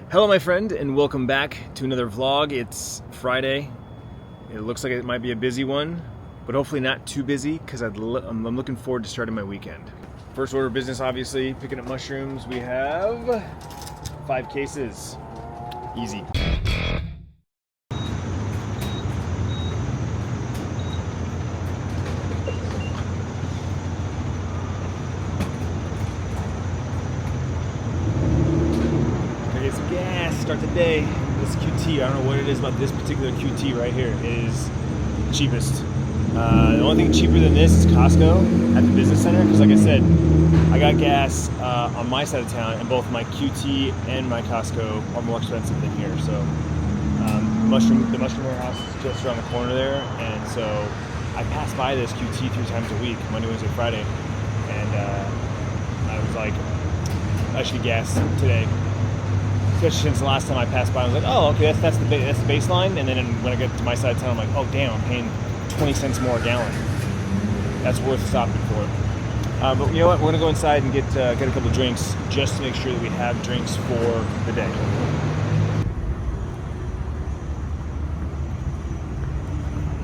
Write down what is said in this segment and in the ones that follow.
Hello my friend, and welcome back to another vlog. It's Friday. It looks like it might be a busy one, but hopefully not too busy because I'm looking forward to starting my weekend. First order of business, obviously, picking up mushrooms. We have 5 cases. Easy. Get some gas, start the day. This QT, I don't know what it is about this particular QT right here. It is cheapest. The only thing cheaper than this is Costco at the business center, because like I said, I got gas on my side of town, and both my QT and my Costco are more expensive than here. So the mushroom warehouse is just around the corner there, and so I pass by this QT 3 times a week, Monday, Wednesday, Friday, and I was like, I should gas today. Especially since the last time I passed by, I was like, oh, okay, that's the baseline. And then when I get to my side of town, I'm like, oh, damn, I'm paying 20 cents more a gallon. That's worth stopping for. But you know what? We're gonna go inside and get a couple drinks just to make sure that we have drinks for the day.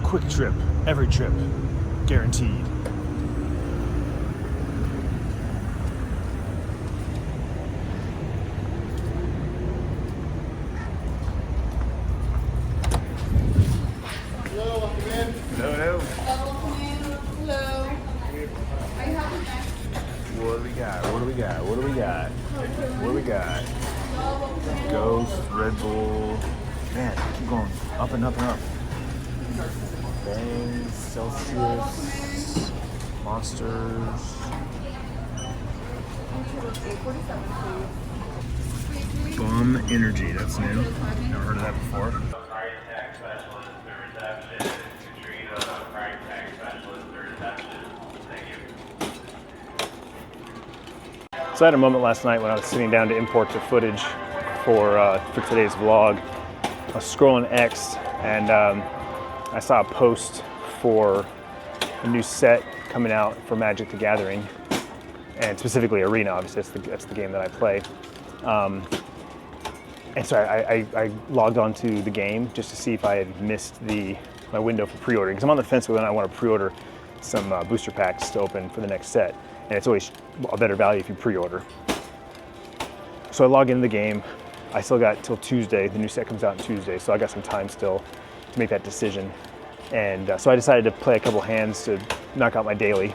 Quick trip, every trip, guaranteed. Hello. Hello. I have an X. What do we got? Ghost, Red Bull. Man, keep going up and up and up. Bangs, Celsius, Monsters. Bum Energy, that's new. Never heard of that before. So I had a moment last night when I was sitting down to import the footage for today's vlog. I was scrolling X and I saw a post for a new set coming out for Magic the Gathering, and specifically Arena. Obviously, that's the game that I play. And so I logged onto the game just to see if I had missed my window for pre-ordering, because I'm on the fence whether I want to pre-order some booster packs to open for the next set. And it's always a better value if you pre-order. So I log into the game. I still got till Tuesday. The new set comes out on Tuesday, so I got some time still to make that decision. And so I decided to play a couple hands to knock out a daily.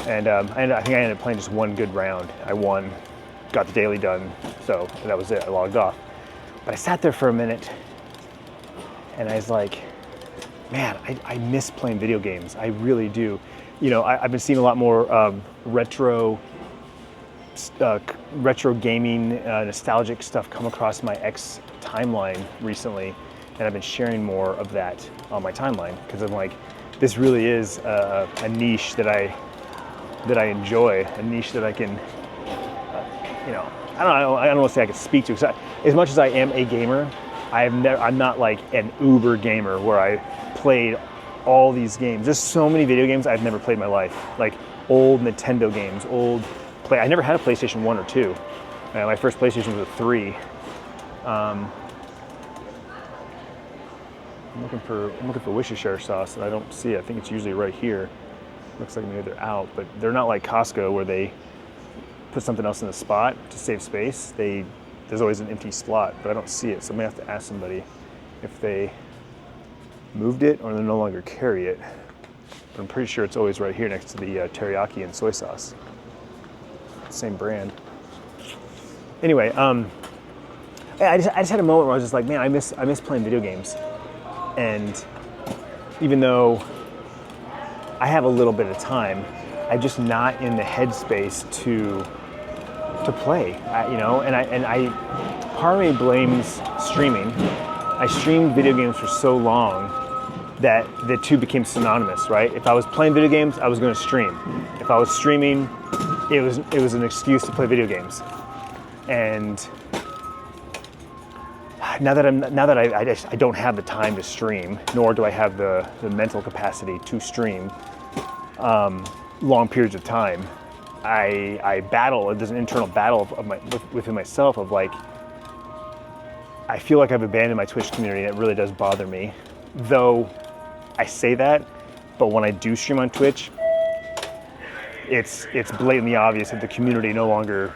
And I think I ended up playing just one good round. I won, got the daily done, so that was it. I logged off. But I sat there for a minute, and I was like, man, I miss playing video games. I really do. You know, I've been seeing a lot more retro gaming, nostalgic stuff come across my X timeline recently, and I've been sharing more of that on my timeline because I'm like, this really is a niche that I enjoy, a niche that I can, you know, I don't want to say I can speak to. Because as much as I am a gamer, I'm not like an uber gamer where I played all these games. There's so many video games I've never played in my life, like old Nintendo games, I never had a PlayStation 1 or 2. My first PlayStation was a 3. I'm looking for Worcestershire sauce, and I don't see it. I think it's usually right here. Looks like maybe they're out, but they're not like Costco where they put something else in the spot to save space. There's always an empty slot, but I don't see it, so I may have to ask somebody if they moved it or they no longer carry it. But I'm pretty sure it's always right here next to the teriyaki and soy sauce. Same brand. Anyway, I just had a moment where I was just like, man, I miss playing video games. And even though I have a little bit of time, I'm just not in the headspace to play. Part of me blames streaming. I streamed video games for so long that the two became synonymous, right? If I was playing video games, I was going to stream. If I was streaming, it was an excuse to play video games. And now that I don't have the time to stream, nor do I have the mental capacity to stream long periods of time, I battle. There's an internal battle within myself of like, I feel like I've abandoned my Twitch community, and it really does bother me. Though I say that, but when I do stream on Twitch, it's blatantly obvious that the community no longer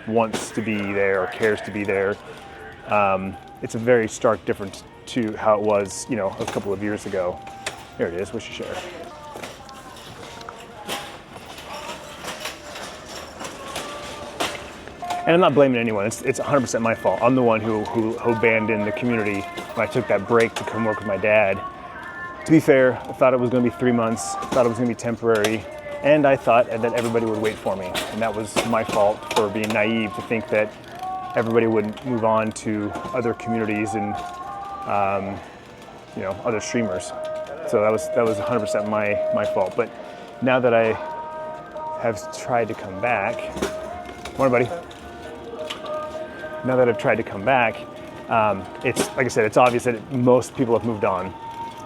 wants to be there or cares to be there. It's a very stark difference to how it was, you know, a couple of years ago. Here it is. Wish to share. And I'm not blaming anyone. It's 100% my fault. I'm the one who abandoned the community when I took that break to come work with my dad. To be fair, I thought it was going to be 3 months. I thought it was going to be temporary. And I thought that everybody would wait for me. And that was my fault for being naive to think that everybody would move on to other communities and, you know, other streamers. So that was 100% my fault. But now that I have tried to come back, morning, buddy. Now that I've tried to come back, it's, like I said, it's obvious that most people have moved on.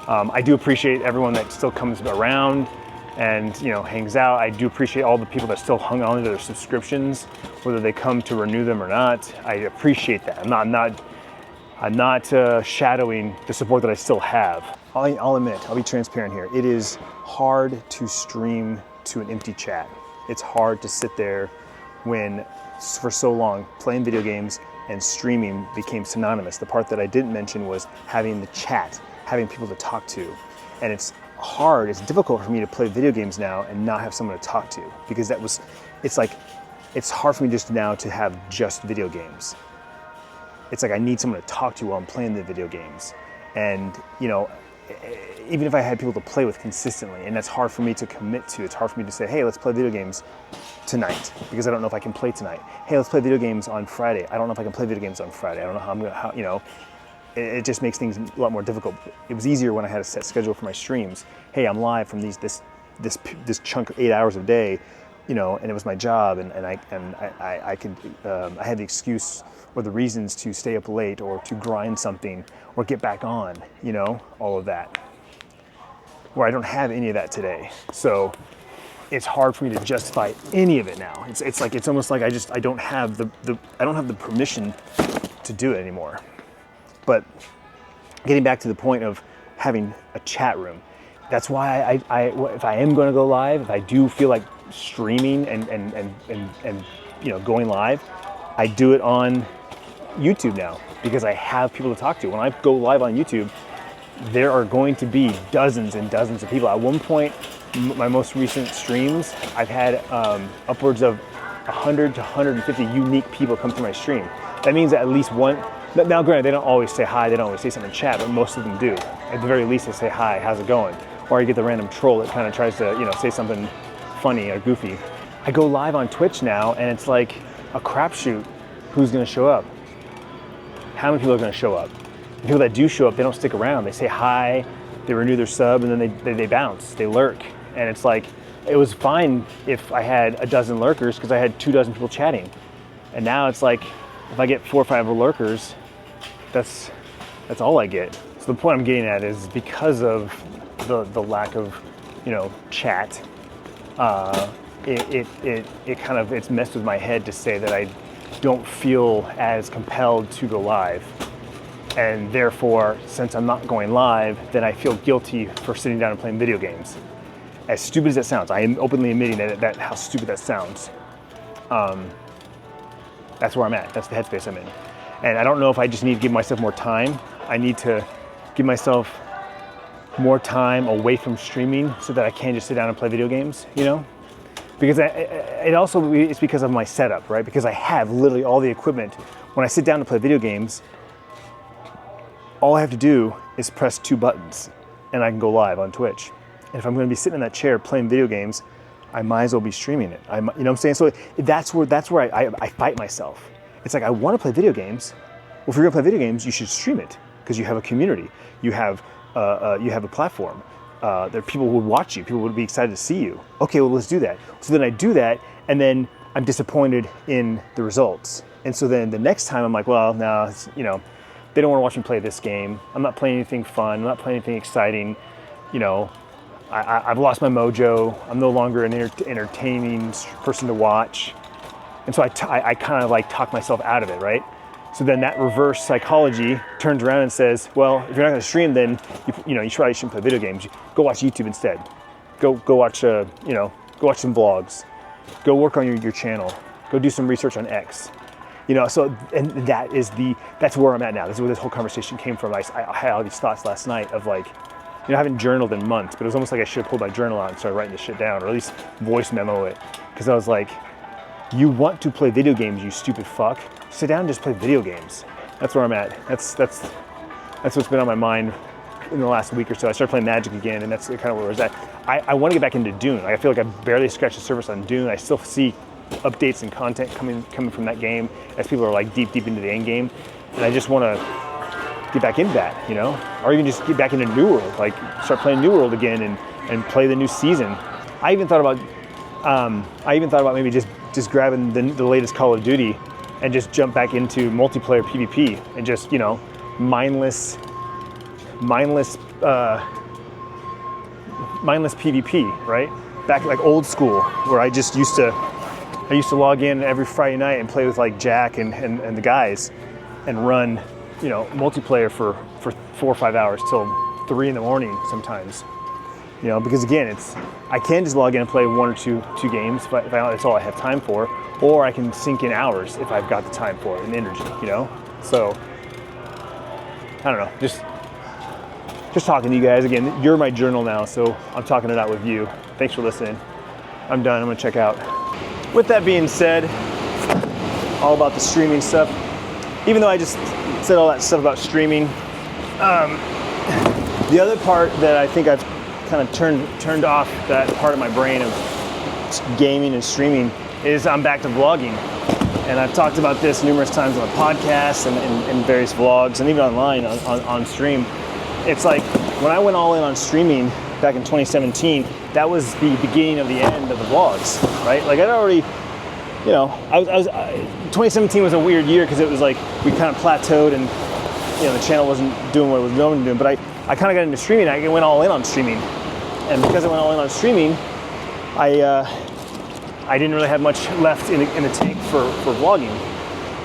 I do appreciate everyone that still comes around and, you know, hangs out. I do appreciate all the people that still hung on to their subscriptions, whether they come to renew them or not. I appreciate that. I'm not shadowing the support that I still have. I'll admit, I'll be transparent here. It is hard to stream to an empty chat. It's hard to sit there when, for so long, playing video games and streaming became synonymous. The part that I didn't mention was having the chat, having people to talk to. And it's hard, it's difficult for me to play video games now and not have someone to talk to, because it's hard for me just now to have just video games. It's like I need someone to talk to while I'm playing the video games. And, you know, even if I had people to play with consistently, and that's hard for me to commit to, it's hard for me to say, hey, let's play video games tonight, because I don't know if I can play tonight. Hey, let's play video games on Friday. I don't know if I can play video games on Friday. I don't know how you know, it just makes things a lot more difficult. It was easier when I had a set schedule for my streams. Hey, I'm live from this chunk of 8 hours a day, you know, and it was my job, and I had the excuse or the reasons to stay up late or to grind something or get back on, you know, all of that. Where I don't have any of that today. So it's hard for me to justify any of it now. It's almost like I don't have the permission to do it anymore. But getting back to the point of having a chat room, that's why if I am going to go live, if I do feel like streaming and you know, going live, I do it on YouTube now, because I have people to talk to. When I go live on YouTube, there are going to be dozens and dozens of people. At one point, my most recent streams, I've had upwards of 100 to 150 unique people come to my stream. That means that at least one, now granted, they don't always say hi, they don't always say something in chat, but most of them do. At the very least, they say hi, how's it going? Or you get the random troll that kind of tries to, you know, say something funny or goofy. I go live on Twitch now, and it's like a crapshoot who's gonna show up. How many people are gonna show up? The people that do show up, they don't stick around. They say hi, they renew their sub, and then they bounce, they lurk. And it's like, it was fine if I had a dozen lurkers because I had 24 people chatting. And now it's like, if I get 4 or 5 lurkers, that's all I get. So the point I'm getting at is because of the lack of, you know, chat, it's messed with my head to say that I don't feel as compelled to go live. And therefore, since I'm not going live, then I feel guilty for sitting down and playing video games. As stupid as that sounds, I am openly admitting that how stupid that sounds. That's where I'm at. That's the headspace I'm in. And I don't know if I just need to give myself more time. I need to give myself more time away from streaming so that I can just sit down and play video games, you know? Because it's because of my setup, right? Because I have literally all the equipment. When I sit down to play video games, all I have to do is press 2 buttons and I can go live on Twitch. And if I'm going to be sitting in that chair playing video games, I might as well be streaming it. You know what I'm saying? So that's where I fight myself. It's like, I want to play video games. Well, if you're going to play video games, you should stream it because you have a community. You have a platform. There are people who would watch you. People would be excited to see you. Okay, well, let's do that. So then I do that, and then I'm disappointed in the results. And so then the next time I'm like, well, no, you know, they don't want to watch me play this game. I'm not playing anything fun. I'm not playing anything exciting. You know, I've lost my mojo. I'm no longer an entertaining person to watch. And so I kind of like talk myself out of it, right? So then that reverse psychology turns around and says, well, if you're not going to stream, then you probably shouldn't play video games. Go watch YouTube instead. Go watch go watch some vlogs. Go work on your channel. Go do some research on X. So and that's where I'm at now. This is where this whole conversation came from. I had all these thoughts last night of like, I haven't journaled in months, but it was almost like I should have pulled my journal out and started writing this shit down, or at least voice memo it, because I was like, you want to play video games, you stupid fuck. Sit down and just play video games. That's where I'm at. That's what's been on my mind in the last week or so. I started playing Magic again, and that's kind of where I was at. I want to get back into Dune. I feel like I barely scratched the surface on Dune. I still see updates and content coming from that game as people are like deep into the end game, and I just want to get back into that, or even just get back into New World, like start playing New World again and play the new season. I even thought about maybe just grabbing the latest Call of Duty and just jump back into multiplayer PvP and just, mindless PvP, right? Back like old school, where I used to log in every Friday night and play with like Jack and the guys and run, multiplayer for 4 or 5 hours till 3 a.m. sometimes. Because again, I can just log in and play 1 or 2 games if that's all I have time for, or I can sink in hours if I've got the time for it and energy, So, I don't know, just talking to you guys. Again, you're my journal now, so I'm talking it out with you. Thanks for listening. I'm done, I'm gonna check out. With that being said, all about the streaming stuff, even though I just said all that stuff about streaming, the other part that I think I've kind of turned off that part of my brain of gaming and streaming is I'm back to vlogging. And I've talked about this numerous times on the podcast and various vlogs and even online on stream. It's like when I went all in on streaming back in 2017, that was the beginning of the end of the vlogs, right? Like I'd already, 2017 was a weird year because it was like we kind of plateaued and the channel wasn't doing what it was going to do. But I kind of got into streaming. I went all in on streaming. And because I went all in on streaming, I didn't really have much left in the tank for vlogging.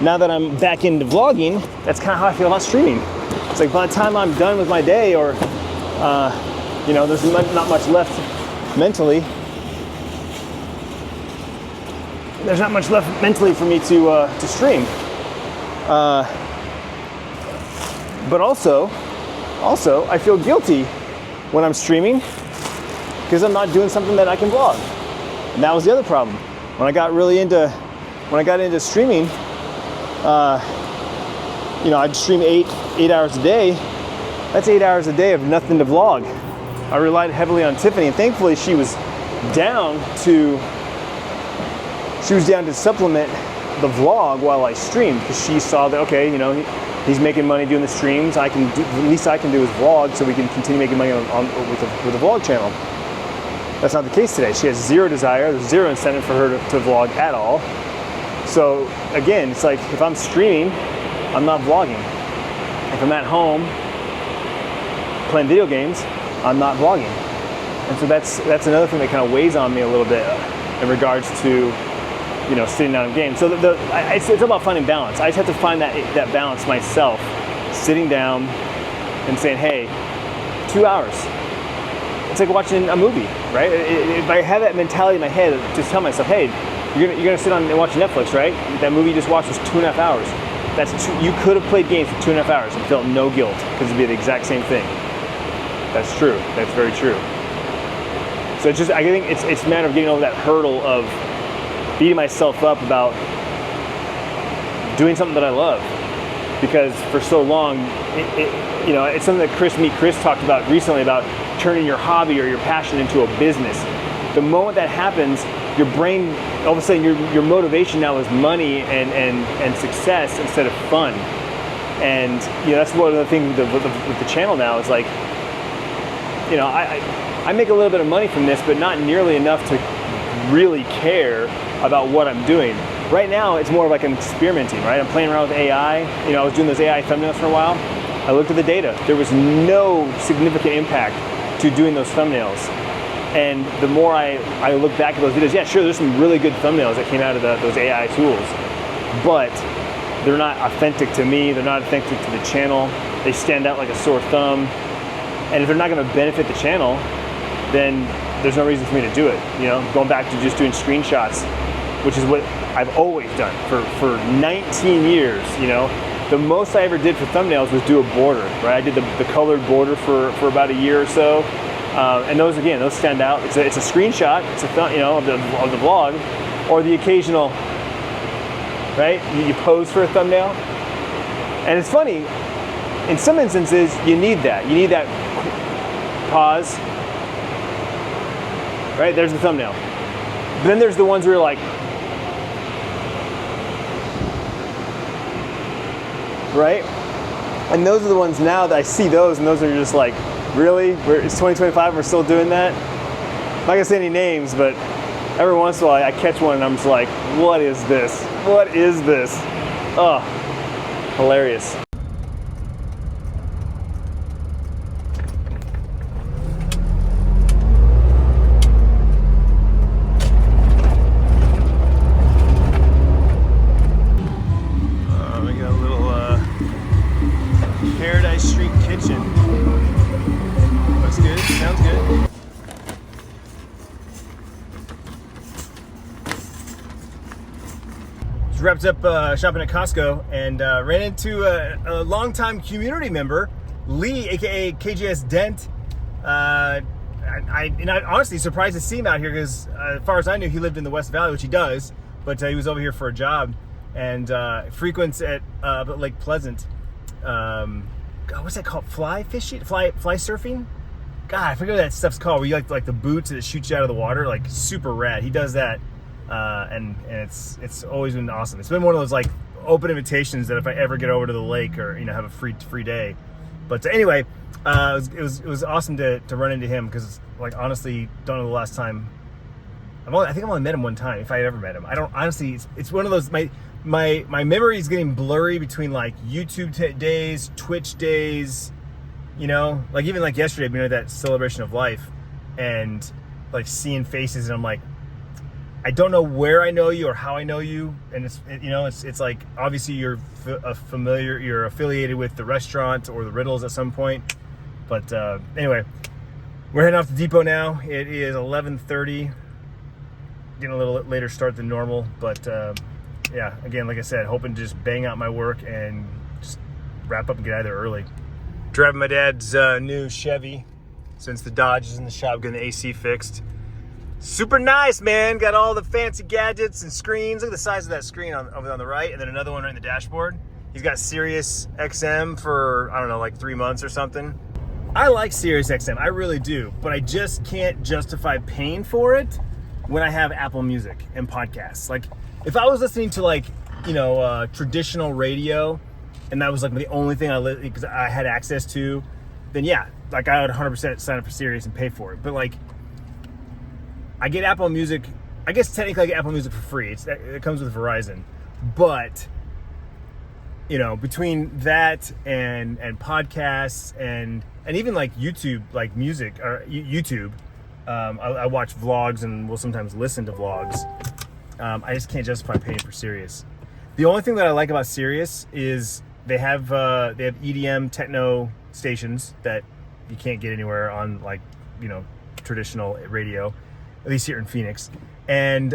Now that I'm back into vlogging, that's kind of how I feel about streaming. It's like by the time I'm done with my day, or there's not much left mentally. There's not much left mentally for me to stream. But also, I feel guilty when I'm streaming because I'm not doing something that I can vlog. And that was the other problem. When I got into streaming, I'd stream eight hours a day. That's 8 hours a day of nothing to vlog. I relied heavily on Tiffany, and thankfully she was down to supplement the vlog while I streamed, because she saw that, okay, he's making money doing the streams. The least I can do is vlog, so we can continue making money with a vlog channel. That's not the case today. She has zero desire. There's zero incentive for her to vlog at all. So again, it's like if I'm streaming, I'm not vlogging. If I'm at home playing video games, I'm not vlogging. And so that's another thing that kind of weighs on me a little bit in regards to sitting down and games. So it's about finding balance. I just have to find that balance myself, sitting down and saying, hey, 2 hours. It's like watching a movie, right? If I have that mentality in my head, just tell myself, hey, you're gonna sit on and watch Netflix, right? That movie you just watched was 2.5 hours. You could have played games for 2.5 hours and felt no guilt, because it'd be the exact same thing. That's true. That's very true. So I think it's a matter of getting over that hurdle of beating myself up about doing something that I love. Because for so long, it's something that Chris talked about recently, about turning your hobby or your passion into a business. The moment that happens, your brain, all of a sudden, your motivation now is money and success instead of fun. And that's one of the things with the channel now is like, I make a little bit of money from this, but not nearly enough to really care about what I'm doing. Right now, it's more of like I'm experimenting, right? I'm playing around with AI. I was doing those AI thumbnails for a while. I looked at the data. There was no significant impact to doing those thumbnails And the more I look back at those videos, yeah, sure, there's some really good thumbnails that came out of those AI tools, but they're not authentic to me. They're not authentic to the channel. They stand out like a sore thumb. And if they're not going to benefit the channel, then there's no reason for me to do it. You know, going back to just doing screenshots, which is what I've always done for 19 years. You know, the most I ever did for thumbnails was do a border, right? I did the colored border for about a year or so. And those, again, those stand out. It's a screenshot, it's a of the vlog, or the occasional, right? You pose for a thumbnail. And it's funny, in some instances, you need that. You need that pause, right? There's the thumbnail. But then there's the ones where you're like, right? And those are the ones now that I see those, and those are just like, really? It's 2025 and we're still doing that? I'm not gonna say any names, but every once in a while I catch one and I'm just like, what is this? What is this? Oh, hilarious. We got a little Paradise Street kitchen. Looks good, sounds good. Just wrapped up shopping at Costco and ran into a longtime community member, Lee, aka KJS Dent. I'm honestly surprised to see him out here because, as far as I knew, he lived in the West Valley, which he does, but he was over here for a job and frequents at Lake Pleasant. God, what's that called? Fly fishing? Fly surfing? God, I forget what that stuff's called. Where you like the boots that shoot you out of the water, like super rad. He does that, and it's always been awesome. It's been one of those like open invitations that if I ever get over to the lake or have a free day. But anyway, it was awesome to run into him because like honestly don't know the last time. I think I've only met him one time, if I ever met him. I don't honestly. It's one of those my memory is getting blurry between like YouTube days, Twitch days. Like even like yesterday, we had that celebration of life and like seeing faces, and I'm like, I don't know where I know you or how I know you. And it's like, obviously you're affiliated with the restaurant or the Riddles at some point. But anyway, we're heading off to Depot now. It is 11:30, getting a little later start than normal. But yeah, again, like I said, hoping to just bang out my work and just wrap up and get out of there early. Driving my dad's new Chevy since the Dodge is in the shop getting the AC fixed. Super nice, man. Got all the fancy gadgets and screens. Look at the size of that screen over on the right, and then another one right in the dashboard. He's got Sirius XM for, I don't know, like 3 months or something. I like Sirius XM, I really do, but I just can't justify paying for it when I have Apple Music and podcasts. Like, if I was listening to like, traditional radio, and that was like the only thing I had access to, then yeah, like I would 100% sign up for Sirius and pay for it. But like, I get Apple Music, I guess technically I get Apple Music for free. It comes with Verizon. But, between that and podcasts and even like YouTube, like music, or YouTube, I watch vlogs and will sometimes listen to vlogs. I just can't justify paying for Sirius. The only thing that I like about Sirius is they have EDM techno stations that you can't get anywhere on like traditional radio, at least here in Phoenix, and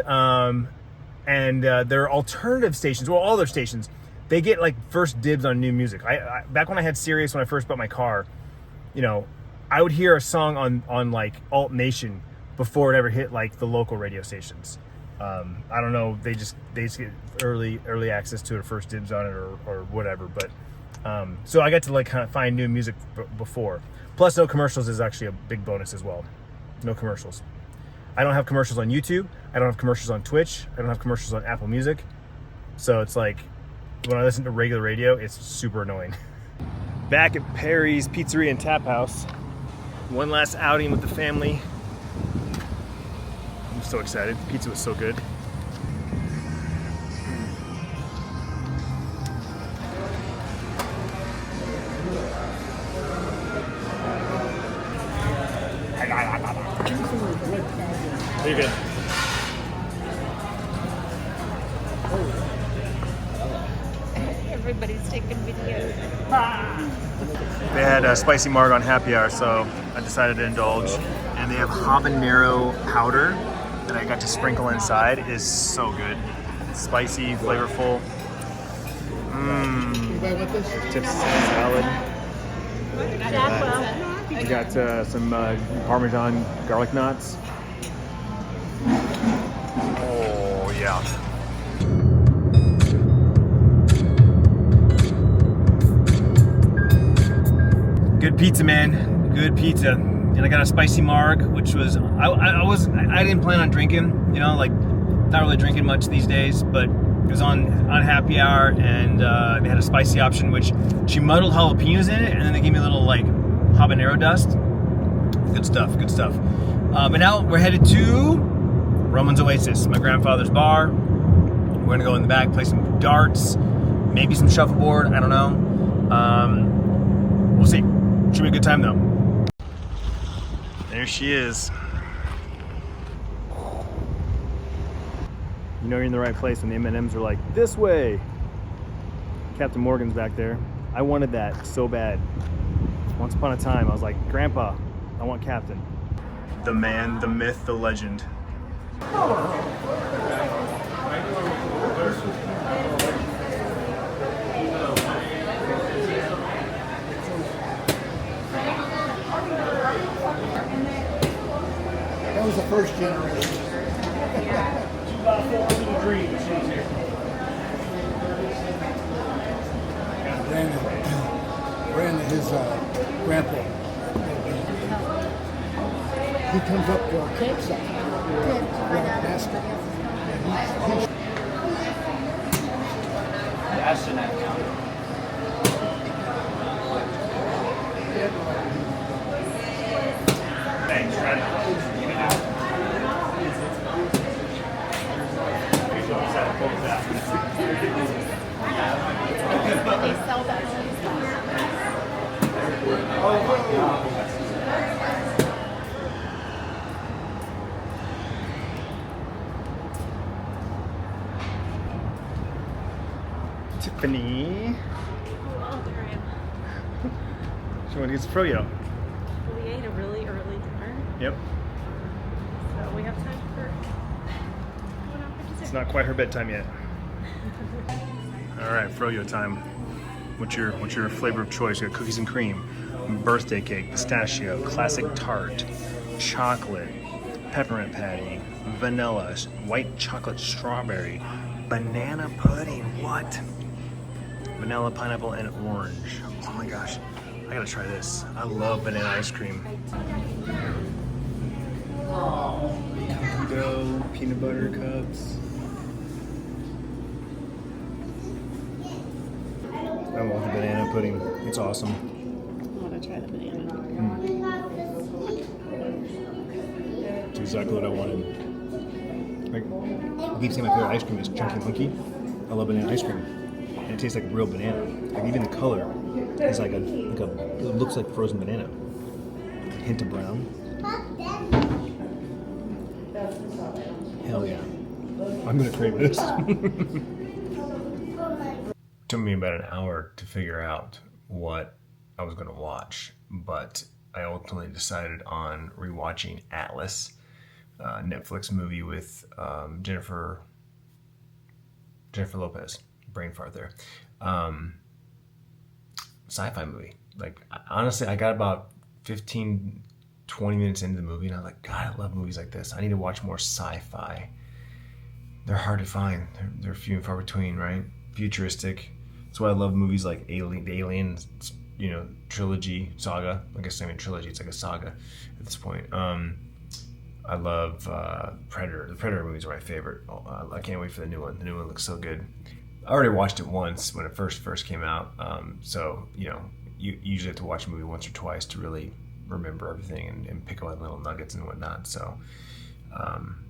their alternative stations, well, all their stations, they get like first dibs on new music. I back when I had Sirius, when I first bought my car, I would hear a song on like Alt Nation before it ever hit like the local radio stations. I don't know, they just get early access to it, or first dibs on it, or whatever. But so I got to like kind of find new music before. Plus, no commercials is actually a big bonus as well. No commercials. I don't have commercials on YouTube. I don't have commercials on Twitch. I don't have commercials on Apple Music. So it's like, when I listen to regular radio, it's super annoying. Back at Perry's Pizzeria and Tap House. One last outing with the family. I'm so excited. The pizza was so good. You're good. Everybody's taking videos. They had a spicy marg on happy hour, so I decided to indulge. And they have habanero powder that I got to sprinkle inside. It is so good. It's spicy, flavorful. Chips and salad. We got some Parmesan garlic knots. Oh yeah. Good pizza, man. Good pizza. And I got a spicy marg, which was I didn't plan on drinking, you know, like not really drinking much these days, but it was on happy hour, and they had a spicy option, which she muddled jalapenos in it, and then they gave me a little like habanero dust. Good stuff, good stuff. But now we're headed to Roman's Oasis, my grandfather's bar. We're gonna go in the back, play some darts, maybe some shuffleboard. I don't know. We'll see. Should be a good time though. There she is. You know you're in the right place when the M&Ms are like, this way. Captain Morgan's back there. I wanted that so bad. Once upon a time, I was like, Grandpa, I want Captain. The man, the myth, the legend. That was the first generation. Ran his grandpa. He comes up to our campsite. Basket. The astronaut counter. Thanks, Fred. They sell that. Tiffany. She went to get some froyo. We ate a really early dinner, Yep. so we have time for going out for It's dessert. not quite her bedtime yet. All right, froyo time. What's your flavor of choice? You got cookies and cream, birthday cake, pistachio, classic tart, chocolate, peppermint patty, vanilla, white chocolate strawberry, banana pudding. What? Vanilla, pineapple, and orange. Oh my gosh, I gotta try this. I love banana ice cream. Dough, peanut butter cups. I love the banana pudding. It's awesome. I want to try the banana. It's exactly what I wanted. Like, I keep saying my favorite ice cream is Chunky Monkey. I love banana ice cream. And it tastes like real banana. Like even the color is like it looks like frozen banana. A hint of brown. Hell yeah. I'm gonna crave this. Took me about an hour to figure out what I was gonna watch, but I ultimately decided on rewatching Atlas, Netflix movie with Jennifer Lopez. Brain fart there. Sci-fi movie. Like, honestly, I got about 15, 20 minutes into the movie and I was like, God, I love movies like this. I need to watch more sci-fi. They're hard to find. They're few and far between, right? Futuristic. That's why I love movies like Alien, you know, trilogy, saga. I guess I mean trilogy, it's like a saga at this point. I love Predator. The Predator movies are my favorite. I can't wait for the new one. The new one looks so good. I already watched it once when it first came out. So, you know, you usually have to watch a movie once or twice to really remember everything and pick out little nuggets and whatnot. So,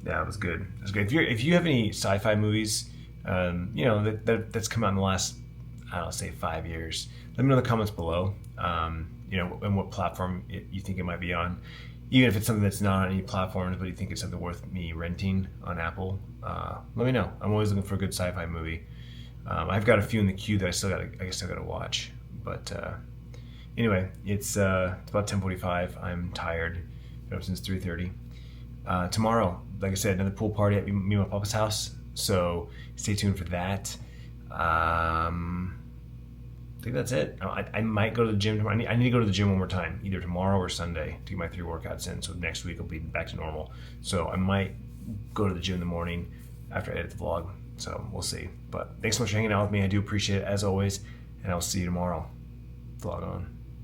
yeah, it was good. It was good. If you have any sci-fi movies, you know, that's come out in the last, I don't know, say 5 years, let me know in the comments below, you know, and what platform you think it might be on. even if it's something that's not on any platforms, but you think it's something worth me renting on Apple, let me know. I'm always looking for a good sci-fi movie. I've got a few in the queue that I still gotta watch. But anyway, it's about 10:45. I'm tired. Been up since 3:30. Tomorrow, like I said, another pool party at me and my papa's house. So stay tuned for that. I think that's it. I might go to the gym tomorrow. I need to go to the gym one more time, either tomorrow or Sunday, to get my 3 workouts in. So next week I'll be back to normal. So I might go to the gym in the morning after I edit the vlog. So we'll see. But thanks so much for hanging out with me. I do appreciate it as always. And I'll see you tomorrow. Vlog on.